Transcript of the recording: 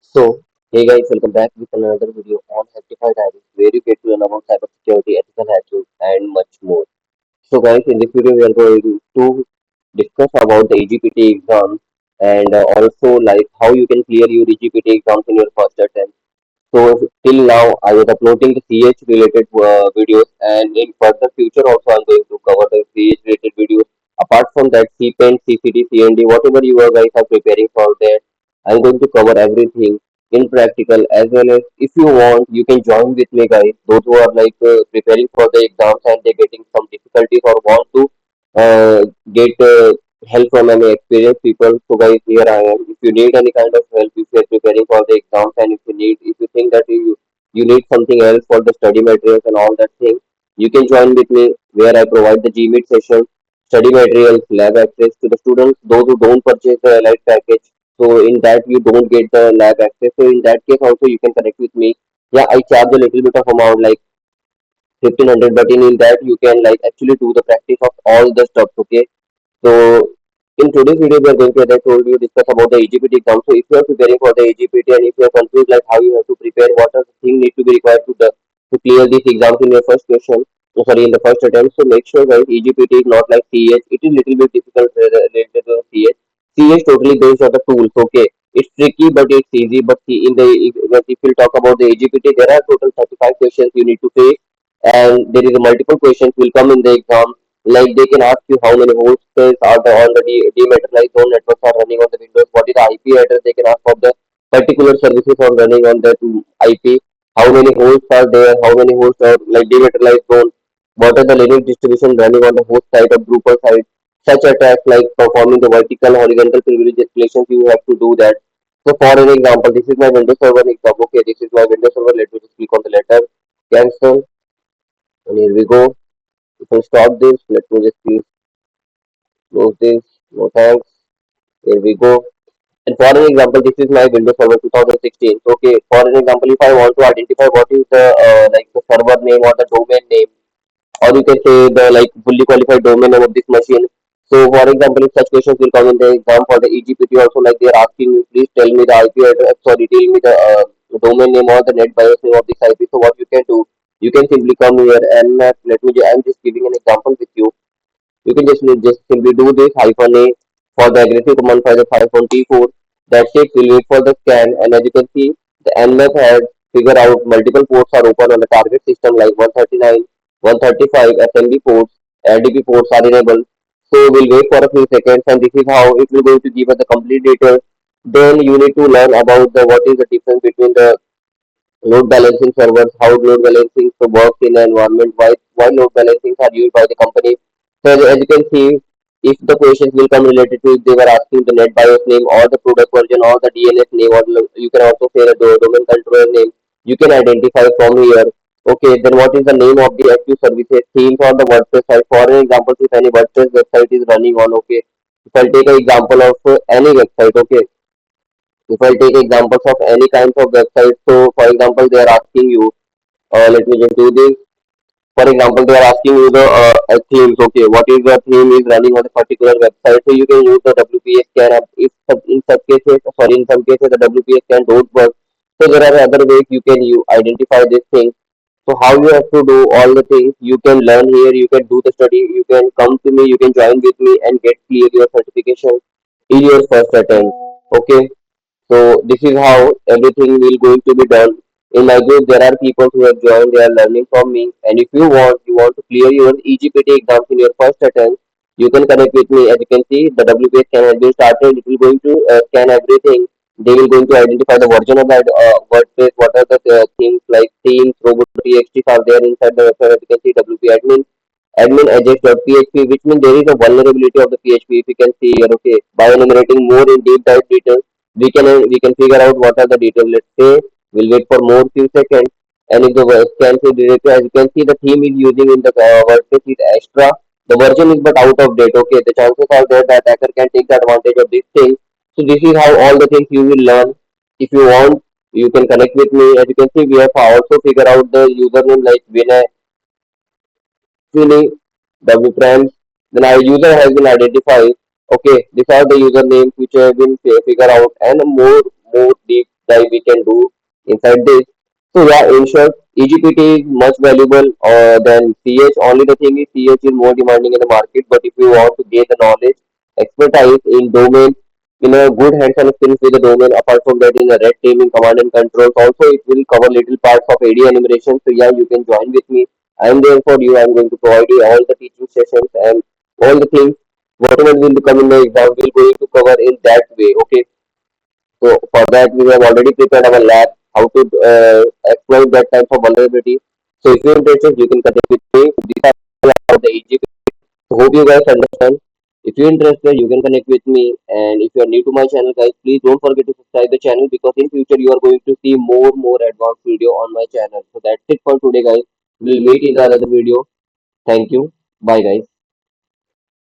So, hey guys, welcome back with another video on Rectified Diaries, where you get to learn about cybersecurity, ethical hacking, and much more. So, guys, in this video, we are going to discuss about the EJPT exam and also like how you can clear your EJPT exams in your first attempt. So, till now, I was uploading the CH related videos, and in further future also, I'm going to cover the CH related videos. Apart from that, CPEN, CCD, CND, whatever you guys are preparing for that, I'm going to cover everything in practical as well as if you want, you can join with me, guys. Those who are like preparing for the exams and they're getting some difficulties or want to get help from any experienced people. So guys, here I am. If you need any kind of help, if you are preparing for the exams, and if you think that you need something else for the study materials and all that thing, you can join with me where I provide the GMeet sessions, study materials, lab access to the students. Those who don't purchase the light package, so in that you don't get the lab access. So in that case also you can connect with me. Yeah, I charge a little bit of amount like 1500, but in that you can like actually do the practice of all the stuff. Okay, so in today's video, we are going to, as I told you, discuss about the EGPT exam. So if you are preparing for the EGPT and if you are confused like how you have to prepare, what are the things need to be required to clear these exams in your first question, sorry, in the first attempt. So make sure guys, EGPT is not like CEH. It is little bit difficult related to CEH. CEH totally based on the tools. Okay, it's tricky but it's easy. But see, in the but if you talk about the EGPT, there are total 35 questions you need to face, and there is a multiple questions will come in the exam, like they can ask you how many hosts are the on the dematerialized zone networks are running on the Windows. What is the IP address? They can ask for the particular services are running on that IP. How many hosts are there? How many hosts are like dematerialized zone? What are the Linux distribution running on the host side or Drupal side? Such attacks like performing the vertical horizontal privilege escalations, you have to do that. So for an example, this is my Windows Server example. Okay, this is my Windows Server. Let me just click on the letter cancel, and here we go. You can stop this. Let me just please close this. No thanks. Here we go. And for an example, this is my Windows Server 2016. So, okay, for an example, if I want to identify what is the like the server name or the domain name, or you can say the like fully qualified domain name of this machine. So, for example, if such questions will come in the exam for the EGPT also, like they are asking you, please tell me the IP address, sorry, tell me the domain name or the net BIOS name of this IP. So, what you can do, you can simply come here and let me. I'm just giving an example with you. You can just simply do this hyphen A for the aggressive command for the 5.T4. That's it. We'll wait for the scan, and as you can see, the nmap has figured out multiple ports are open on the target system like 139, 135 SMB ports, RDP ports are enabled. So we'll wait for a few seconds, and this is how it will going to give us the complete details. Then you need to learn about the what is the difference between the load balancing servers, how load balancing works in an environment, why load balancing are used by the company. So as you can see, if the questions will come related to if they were asking the net BIOS name or the product version or the DNS name, or you can also say the domain controller name, you can identify from here. Okay, then what is the name of the active services theme for the WordPress site? For an example, if any WordPress website is running on, okay, if I'll take an example of any website, okay, if I take examples of any kinds of websites, so for example, they are asking you, let me just do this. For example, they are asking you the themes. Okay, what is the theme is running on a particular website? So you can use the WPS scan. If in some cases, sorry, in some cases the WPS scan don't work. So there are other ways you can you identify this thing. So how you have to do all the things you can learn here. You can do the study. You can come to me. You can join with me and get clear your certification in your first attempt. Okay. So this is how everything will going to be done. In my group, there are people who have joined. They are learning from me. And if you want to clear your EGPT exams in your first attempt, you can connect with me. As you can see, the WPS scan has been started. It will going to scan everything. They will going to identify the version of that WordPress. What are the things like themes, robot.txt are there inside the website. As you can see, WP admin ajax.php, which means there is a vulnerability of the PHP. If you can see here, okay, by enumerating more in deep dive details, we can figure out what are the details. Let's say we'll wait for more few seconds, and if the scan is directly, as you can see, the theme is using in the WordPress is extra. The version is but out of date. Okay, the chances are there that hacker can take the advantage of this thing. So this is how all the things you will learn. If you want, you can connect with me. As you can see, we have also figured out the username like Vinay, Vinny, wprams. Then our user has been identified. Okay, these are the usernames which have been figured out, and more deep. dive we can do inside this. So yeah, in short, EGPT is much valuable than CH. Only the thing is CH is more demanding in the market. But if you want to gain the knowledge, expertise in domain, in a good hands-on skills with the domain, apart from that in the red teaming, command and controls, also it will cover little parts of AD enumeration. So yeah, you can join with me. I am there for you. I am going to provide you all the teaching sessions and all the things. Whatever will come in the exam, we will going to cover in that way. Okay. So for that, we have already prepared our lab, how to exploit that type of vulnerability. So if you're interested, you can connect with me. These are about the EGP. So hope you guys understand. If you're interested, you can connect with me. And if you are new to my channel, guys, please don't forget to subscribe the channel because in future you are going to see more advanced video on my channel. So that's it for today, guys. We'll meet in the another video. Thank you. Bye, guys.